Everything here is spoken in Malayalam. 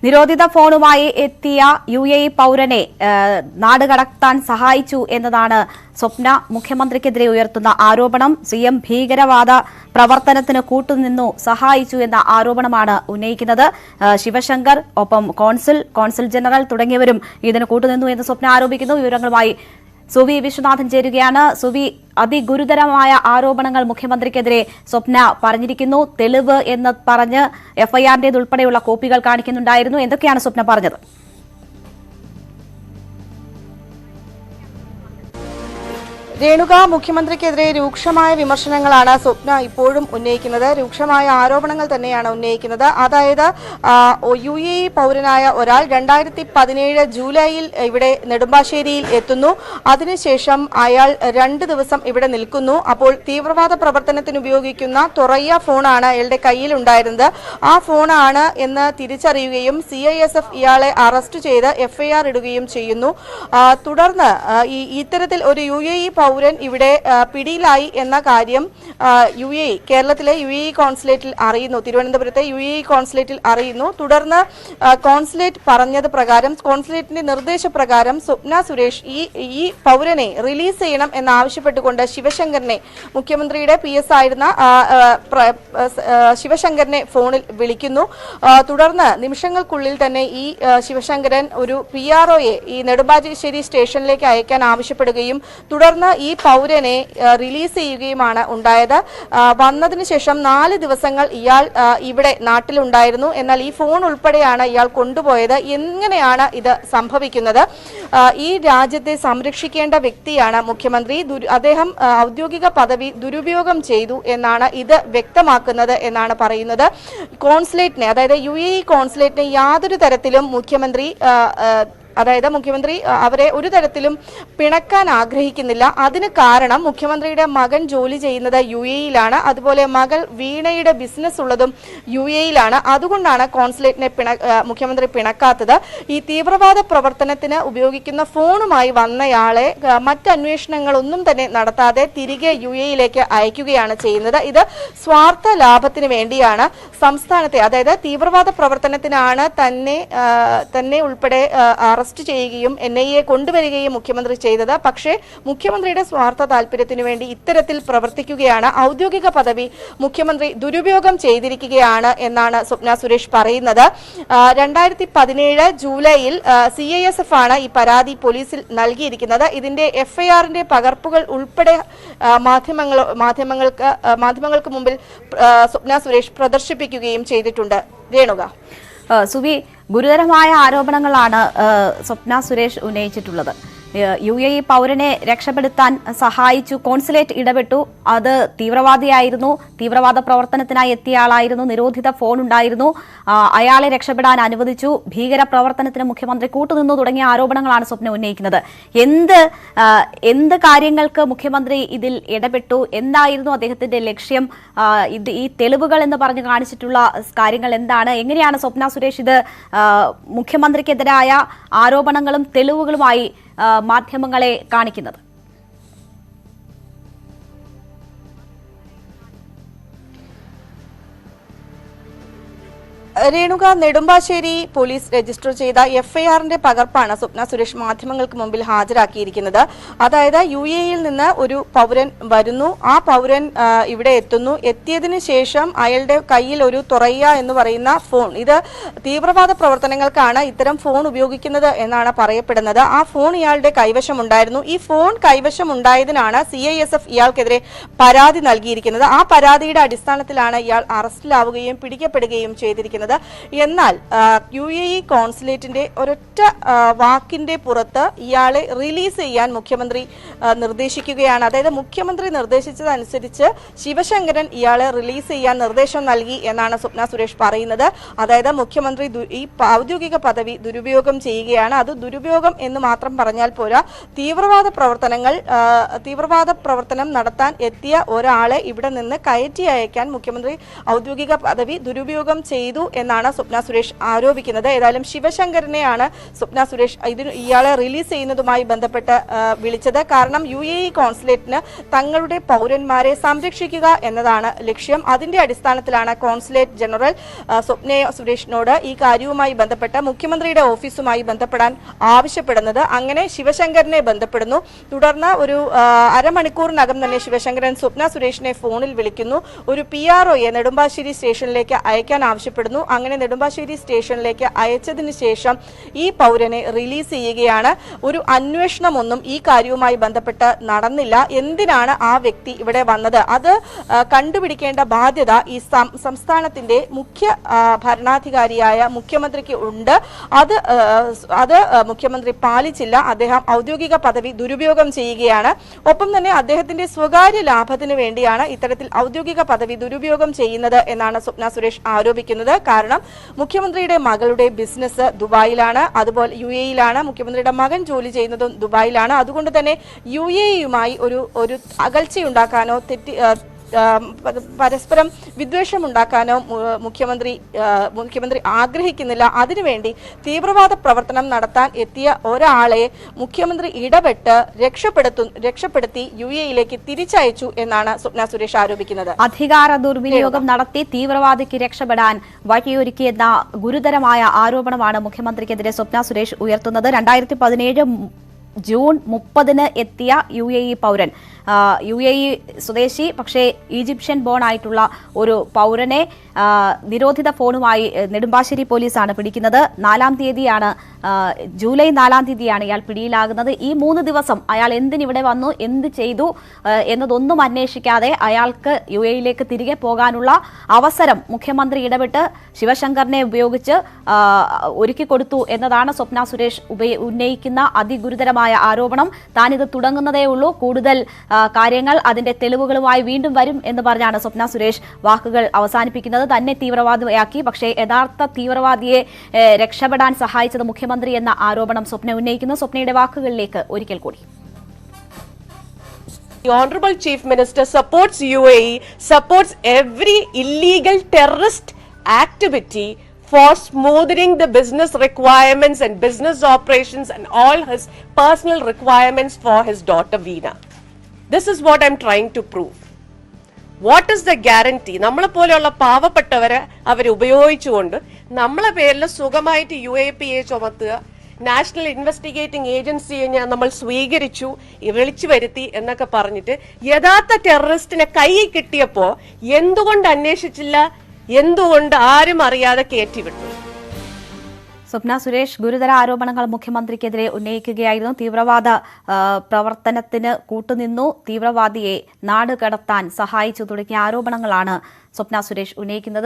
നിരോധിത ഫോണുമായി എത്തിയ UAE പൗരനെ നാടുകടത്താൻ സഹായിച്ചു എന്നതാണ് സ്വപ്ന മുഖ്യമന്ത്രിക്കെതിരെ ഉയർത്തുന്ന ആരോപണം. CM ഭീകരവാദ പ്രവർത്തനത്തിന് കൂട്ടുനിന്നു സഹായിച്ചു എന്ന ആരോപണമാണ് ഉന്നയിക്കുന്നത്. ശിവശങ്കർ ഒപ്പം കോൺസുൽ ജനറൽ തുടങ്ങിയവരും ഇതിന് കൂട്ടുനിന്നു എന്ന് സ്വപ്ന ആരോപിക്കുന്നു. വിവരങ്ങളുമായി സുവി വിശ്വനാഥൻ ചേരുകയാണ്. സുവി, അതിഗുരുതരമായ ആരോപണങ്ങൾ മുഖ്യമന്ത്രിക്കെതിരെ സ്വപ്ന പറഞ്ഞിരിക്കുന്നു. തെളിവ് എന്ന് പറഞ്ഞ് FIR-ന്റേതുൾപ്പെടെയുള്ള കോപ്പികൾ കാണിക്കുന്നുണ്ടായിരുന്നു. എന്തൊക്കെയാണ് സ്വപ്ന പറഞ്ഞത്? രേണുക, മുഖ്യമന്ത്രിക്കെതിരെ രൂക്ഷമായ വിമർശനങ്ങളാണ് സ്വപ്ന ഇപ്പോഴും ഉന്നയിക്കുന്നത്. രൂക്ഷമായ ആരോപണങ്ങൾ തന്നെയാണ് ഉന്നയിക്കുന്നത്. അതായത് UAE പൗരനായ ഒരാൾ 2017 ജൂലൈയിൽ ഇവിടെ നെടുമ്പാശ്ശേരിയിൽ എത്തുന്നു. അതിനുശേഷം അയാൾ 2 ദിവസം ഇവിടെ നിൽക്കുന്നു. അപ്പോൾ തീവ്രവാദ പ്രവർത്തനത്തിന് ഉപയോഗിക്കുന്ന തുറയ്യ ഫോണാണ് അയാളുടെ കയ്യിലുണ്ടായിരുന്നത്. ആ ഫോണാണ് എന്ന് തിരിച്ചറിയുകയും CISF ഇയാളെ അറസ്റ്റ് ചെയ്ത് FIR ഇടുകയും ചെയ്യുന്നു. തുടർന്ന് ഇത്തരത്തിൽ ഒരു UAE പൗരൻ ഇവിടെ പിടിയിലായി എന്ന കാര്യം കേരളത്തിലെ UAE കോൺസുലേറ്റിൽ അറിയുന്നു. തിരുവനന്തപുരത്തെ UAE കോൺസുലേറ്റിൽ അറിയുന്നു. തുടർന്ന് കോൺസുലേറ്റ് പറഞ്ഞത് പ്രകാരം, കോൺസുലേറ്റിന്റെ നിർദ്ദേശപ്രകാരം സ്വപ്ന സുരേഷ് ഈ പൗരനെ റിലീസ് ചെയ്യണം എന്നാവശ്യപ്പെട്ടുകൊണ്ട് ശിവശങ്കരനെ, മുഖ്യമന്ത്രിയുടെ PS ആയിരുന്ന ശിവശങ്കരനെ ഫോണിൽ വിളിക്കുന്നു. തുടർന്ന് നിമിഷങ്ങൾക്കുള്ളിൽ തന്നെ ഈ ശിവശങ്കരൻ ഒരു PROയെ ഈ നെടുമ്പാശ്ശേരി സ്റ്റേഷനിലേക്ക് അയക്കാൻ ആവശ്യപ്പെടുകയും തുടർന്ന് ഈ പൗരനെ റിലീസ് ചെയ്യുകയുമാണ് ഉണ്ടായത്. വന്നതിന് ശേഷം 4 ദിവസങ്ങൾ ഇയാൾ ഇവിടെ നാട്ടിലുണ്ടായിരുന്നു. എന്നാൽ ഈ ഫോൺ ഉൾപ്പെടെയാണ് ഇയാൾ കൊണ്ടുപോയത്. എങ്ങനെയാണ് ഇത് സംഭവിക്കുന്നത്? ഈ രാജ്യത്തെ സംരക്ഷിക്കേണ്ട വ്യക്തിയാണ് മുഖ്യമന്ത്രി. അദ്ദേഹം ഔദ്യോഗിക പദവി ദുരുപയോഗം ചെയ്തു എന്നാണ് ഇത് വ്യക്തമാക്കുന്നത് എന്നാണ് പറയുന്നത്. കോൺസുലേറ്റിനെ, അതായത് UAE കോൺസുലേറ്റിനെ യാതൊരു തരത്തിലും മുഖ്യമന്ത്രി അവരെ ഒരു തരത്തിലും പിണക്കാൻ ആഗ്രഹിക്കുന്നില്ല. അതിന് കാരണം മുഖ്യമന്ത്രിയുടെ മകൻ ജോലി ചെയ്യുന്നത് UAE-യിലാണ്. അതുപോലെ മകൾ വീണയുടെ ബിസിനസ് ഉള്ളതും UAE-യിലാണ്. അതുകൊണ്ടാണ് കോൺസുലേറ്റിനെ മുഖ്യമന്ത്രി പിണക്കാത്തത്. ഈ തീവ്രവാദ പ്രവർത്തനത്തിന് ഉപയോഗിക്കുന്ന ഫോണുമായി വന്നയാളെ മറ്റ് അന്വേഷണങ്ങളൊന്നും തന്നെ നടത്താതെ തിരികെ UAE-യിലേക്ക് അയക്കുകയാണ് ചെയ്യുന്നത്. ഇത് സ്വാർത്ഥ ലാഭത്തിന് വേണ്ടിയാണ് സംസ്ഥാനത്തെ, അതായത് തീവ്രവാദ പ്രവർത്തനത്തിനാണ് തന്നെ ഉൾപ്പെടെ അറസ്റ്റ് ചെയ്യുകയും NIA കൊണ്ടുവരികയും മുഖ്യമന്ത്രി ചെയ്തത്. പക്ഷേ മുഖ്യമന്ത്രിയുടെ സ്വാർത്ഥ താല്പര്യത്തിനു വേണ്ടി ഇത്തരത്തിൽ പ്രവർത്തിക്കുകയാണ്. ഔദ്യോഗിക പദവി മുഖ്യമന്ത്രി ദുരുപയോഗം ചെയ്തിരിക്കുകയാണ് എന്നാണ് സ്വപ്ന സുരേഷ് പറയുന്നത്. 2017 ജൂലൈയിൽ CISF ആണ് ഈ പരാതി പോലീസിൽ നൽകിയിരിക്കുന്നത്. ഇതിന്റെ FIR-ന്റെ പകർപ്പുകൾ ഉൾപ്പെടെ മാധ്യമങ്ങൾക്ക് മുമ്പിൽ സ്വപ്ന സുരേഷ് പ്രദർശിപ്പിക്കുകയും ചെയ്തിട്ടുണ്ട്. രേണുക. സുവി, ഗുരുതരമായ ആരോപണങ്ങളാണ് സ്വപ്ന സുരേഷ് ഉന്നയിച്ചിട്ടുള്ളത്. UAE പൗരനെ രക്ഷപ്പെടുത്താൻ സഹായിച്ചു, കോൺസുലേറ്റ് ഇടപെട്ടു, അത് തീവ്രവാദിയായിരുന്നു, തീവ്രവാദ പ്രവർത്തനത്തിനായി എത്തിയ ആളായിരുന്നു, നിരോധിത ഫോൺ ഉണ്ടായിരുന്നു, അയാളെ രക്ഷപ്പെടാൻ അനുവദിച്ചു, ഭീകര പ്രവർത്തനത്തിന് മുഖ്യമന്ത്രി കൂട്ടുനിന്നു തുടങ്ങിയ ആരോപണങ്ങളാണ് സ്വപ്ന ഉന്നയിക്കുന്നത്. എന്ത് കാര്യങ്ങൾക്ക് മുഖ്യമന്ത്രി ഇതിൽ ഇടപെട്ടു? എന്തായിരുന്നു അദ്ദേഹത്തിന്റെ ലക്ഷ്യം? ഈ തെളിവുകൾ എന്ന് പറഞ്ഞ് കാണിച്ചിട്ടുള്ള കാര്യങ്ങൾ എന്താണ്? എങ്ങനെയാണ് സ്വപ്ന സുരേഷ് ഇത് മുഖ്യമന്ത്രിക്കെതിരായ ആരോപണങ്ങളും തെളിവുകളുമായി മാധ്യമങ്ങളെ കാണിക്കുന്നത്? രേണുക, നെടുമ്പാശ്ശേരി പോലീസ് രജിസ്റ്റർ ചെയ്ത FIR-ന്റെ പകർപ്പാണ് സ്വപ്ന സുരേഷ് മാധ്യമങ്ങൾക്ക് മുമ്പിൽ ഹാജരാക്കിയിരിക്കുന്നത്. അതായത് UAE-യിൽ നിന്ന് ഒരു പൗരൻ വരുന്നു, ആ പൗരൻ ഇവിടെ എത്തുന്നു. എത്തിയതിനു ശേഷം അയാളുടെ കയ്യിൽ ഒരു തുറയ്യ എന്ന് പറയുന്ന ഫോൺ, ഇത് തീവ്രവാദ പ്രവർത്തനങ്ങൾക്കാണ് ഇത്തരം ഫോൺ ഉപയോഗിക്കുന്നത് എന്നാണ് പറയപ്പെടുന്നത്. ആ ഫോൺ ഇയാളുടെ കൈവശമുണ്ടായിരുന്നു. ഈ ഫോൺ കൈവശമുണ്ടായതിനാണ് CISF ഇയാൾക്കെതിരെ പരാതി നൽകിയിരിക്കുന്നത്. ആ പരാതിയുടെ അടിസ്ഥാനത്തിലാണ് ഇയാൾ അറസ്റ്റിലാവുകയും പിടിക്കപ്പെടുകയും ചെയ്തിരിക്കുന്നത്. എന്നാൽ UAE കോൺസുലേറ്റിന്റെ ഒരൊറ്റ വാക്കിന്റെ പുറത്ത് ഇയാളെ റിലീസ് ചെയ്യാൻ മുഖ്യമന്ത്രി നിർദ്ദേശിക്കുകയാണ്. അതായത് മുഖ്യമന്ത്രി നിർദ്ദേശിച്ചതനുസരിച്ച് ശിവശങ്കരൻ ഇയാളെ റിലീസ് ചെയ്യാൻ നിർദ്ദേശം നൽകി എന്നാണ് സ്വപ്ന സുരേഷ് പറയുന്നത്. അതായത് മുഖ്യമന്ത്രി ഈ ഔദ്യോഗിക പദവി ദുരുപയോഗം ചെയ്യുകയാണ്. അത് ദുരുപയോഗം എന്ന് മാത്രം പറഞ്ഞാൽ പോരാ, തീവ്രവാദ പ്രവർത്തനം നടത്താൻ എത്തിയ ഒരാളെ ഇവിടെ നിന്ന് കയറ്റി അയക്കാൻ മുഖ്യമന്ത്രി ഔദ്യോഗിക പദവി ദുരുപയോഗം ചെയ്തു എന്നാണ് സ്വപ്ന സുരേഷ് ആരോപിക്കുന്നത്. ഏതായാലും ശിവശങ്കരനെയാണ് സ്വപ്ന സുരേഷ് ഇയാളെ റിലീസ് ചെയ്യുന്നതുമായി ബന്ധപ്പെട്ട് വിളിച്ചത്. കാരണം UAE കോൺസുലേറ്റിന് തങ്ങളുടെ പൗരന്മാരെ സംരക്ഷിക്കുക എന്നതാണ് ലക്ഷ്യം. അതിന്റെ അടിസ്ഥാനത്തിലാണ് കോൺസുലേറ്റ് ജനറൽ സ്വപ്ന സുരേഷിനോട് ഈ കാര്യവുമായി ബന്ധപ്പെട്ട് മുഖ്യമന്ത്രിയുടെ ഓഫീസുമായി ബന്ധപ്പെടാൻ ആവശ്യപ്പെടുന്നത്. അങ്ങനെ ശിവശങ്കരനെ ബന്ധപ്പെടുന്നു. തുടർന്ന് ഒരു അരമണിക്കൂറിനകം തന്നെ ശിവശങ്കരൻ സ്വപ്ന സുരേഷിനെ ഫോണിൽ വിളിക്കുന്നു. ഒരു PROയെ നെടുമ്പാശ്ശേരി സ്റ്റേഷനിലേക്ക് അയക്കാൻ ആവശ്യപ്പെടുന്നു. അങ്ങനെ നെടുമ്പാശ്ശേരി സ്റ്റേഷനിലേക്ക് അയച്ചതിന് ശേഷം ഈ പൗരനെ റിലീസ് ചെയ്യുകയാണ്. ഒരു അന്വേഷണമൊന്നും ഈ കാര്യവുമായി ബന്ധപ്പെട്ട് നടന്നില്ല. എന്തിനാണ് ആ വ്യക്തി ഇവിടെ വന്നത്, അത് കണ്ടുപിടിക്കേണ്ട ബാധ്യത ഈ സംസ്ഥാനത്തിന്റെ മുഖ്യ ഭരണാധികാരിയായ മുഖ്യമന്ത്രിക്ക് ഉണ്ട്. അത് മുഖ്യമന്ത്രി പാലിച്ചില്ല. അദ്ദേഹം ഔദ്യോഗിക പദവി ദുരുപയോഗം ചെയ്യുകയാണ്. ഒപ്പം തന്നെ അദ്ദേഹത്തിന്റെ സ്വകാര്യ ലാഭത്തിന് വേണ്ടിയാണ് ഇത്തരത്തിൽ ഔദ്യോഗിക പദവി ദുരുപയോഗം ചെയ്യുന്നത് എന്നാണ് സ്വപ്ന സുരേഷ് ആരോപിക്കുന്നത്. കാരണം മുഖ്യമന്ത്രിയുടെ മകളുടെ ബിസിനസ് ദുബായിലാണ്, അതുപോലെ UAEയിലാണ്. മുഖ്യമന്ത്രിയുടെ മകൻ ജോലി ചെയ്യുന്നതും ദുബായിലാണ്. അതുകൊണ്ട് തന്നെ UAEയുമായി ഒരു അകൽച്ചയുണ്ടാക്കാനോ പരസ്പരം വിദ്വേഷമുണ്ടാക്കാനോ മുഖ്യമന്ത്രി ആഗ്രഹിക്കുന്നില്ല. അതിനുവേണ്ടി തീവ്രവാദ പ്രവർത്തനം നടത്താൻ എത്തിയ ഒരാളെ മുഖ്യമന്ത്രി ഇടപെട്ട് രക്ഷപ്പെടുത്തി UAEയിലേക്ക് തിരിച്ചയച്ചു എന്നാണ് സ്വപ്ന സുരേഷ് ആരോപിക്കുന്നത്. അധികാര ദുർവിനിയോഗം നടത്തി തീവ്രവാദിക്ക് രക്ഷപ്പെടാൻ വഴിയൊരുക്കിയെന്ന ഗുരുതരമായ ആരോപണമാണ് മുഖ്യമന്ത്രിക്കെതിരെ സ്വപ്ന സുരേഷ് ഉയർത്തുന്നത്. 2017 ജൂൺ 30 എത്തിയ UAE പൗരൻ, UAE സ്വദേശി പക്ഷേ ഈജിപ്ഷ്യൻ ബോൺ ആയിട്ടുള്ള ഒരു പൗരനെ നിരോധിത ഫോണുമായി നെടുമ്പാശ്ശേരി പോലീസാണ് പിടിക്കുന്നത്. ജൂലൈ 4 തീയതിയാണ് ഇയാൾ പിടിയിലാകുന്നത്. ഈ 3 ദിവസം അയാൾ എന്തിനിവിടെ വന്നു, എന്ത് ചെയ്തു എന്നതൊന്നും അന്വേഷിക്കാതെ അയാൾക്ക് UAEയിലേക്ക് തിരികെ പോകാനുള്ള അവസരം മുഖ്യമന്ത്രി ഇടപെട്ട് ശിവശങ്കറിനെ ഉപയോഗിച്ച് ഒരുക്കി കൊടുത്തു എന്നതാണ് സ്വപ്ന സുരേഷ് ഉന്നയിക്കുന്ന അതിഗുരുതരമായ ആരോപണം. താനിത് തുടങ്ങുന്നതേ ഉള്ളൂ, കൂടുതൽ കാര്യങ്ങൾ അതിന്റെ തെളിവുകളുമായി വീണ്ടും വരും എന്ന് പറഞ്ഞാണ് സ്വപ്ന സുരേഷ് വാക്കുകൾ അവസാനിപ്പിക്കുന്നത്. തന്നെ തീവ്രവാദിയാക്കി, പക്ഷേ യഥാർത്ഥ തീവ്രവാദിയെ രക്ഷപ്പെടാൻ സഹായിച്ചത് മുഖ്യമന്ത്രി എന്ന ആരോപണം സ്വപ്ന ഉന്നയിക്കുന്നു. സ്വപ്നയുടെ വാക്കുകളിലേക്ക് ഒരിക്കൽ കൂടി. The Honorable Chief Minister supports UAE, supports every illegal terrorist activity for smoothing the business requirements and business operations and all his personal requirements for his daughter Veena. This is what I'm trying to prove. What is the guarantee? നമ്മളെ പോലെയുള്ള പാവപ്പെട്ടവരെ അവർ ഉപയോഗിച്ചുകൊണ്ട് നമ്മളെ പേരിൽ സുഖമായിട്ട് UAPA ചുമത്തുക, നാഷണൽ ഇൻവെസ്റ്റിഗേറ്റിംഗ് ഏജൻസിയെ നമ്മൾ സ്വീകരിച്ചു, വിളിച്ചു വരുത്തി എന്നൊക്കെ പറഞ്ഞിട്ട് യഥാർത്ഥ ടെററിസ്റ്റിനെ കയ്യിൽ കിട്ടിയപ്പോൾ എന്തുകൊണ്ട് അന്വേഷിച്ചില്ല, എന്തുകൊണ്ട് ആരും അറിയാതെ കയറ്റിവിട്ടു? സ്വപ്ന സുരേഷ് ഗുരുതര ആരോപണങ്ങൾ മുഖ്യമന്ത്രിക്കെതിരെ ഉന്നയിക്കുകയായിരുന്നു. തീവ്രവാദ പ്രവർത്തനത്തിന് കൂട്ടുനിന്നു, തീവ്രവാദിയെ നാട് കടത്താൻ സഹായിച്ചു തുടങ്ങിയ ആരോപണങ്ങളാണ് സ്വപ്ന സുരേഷ് ഉന്നയിക്കുന്നത്.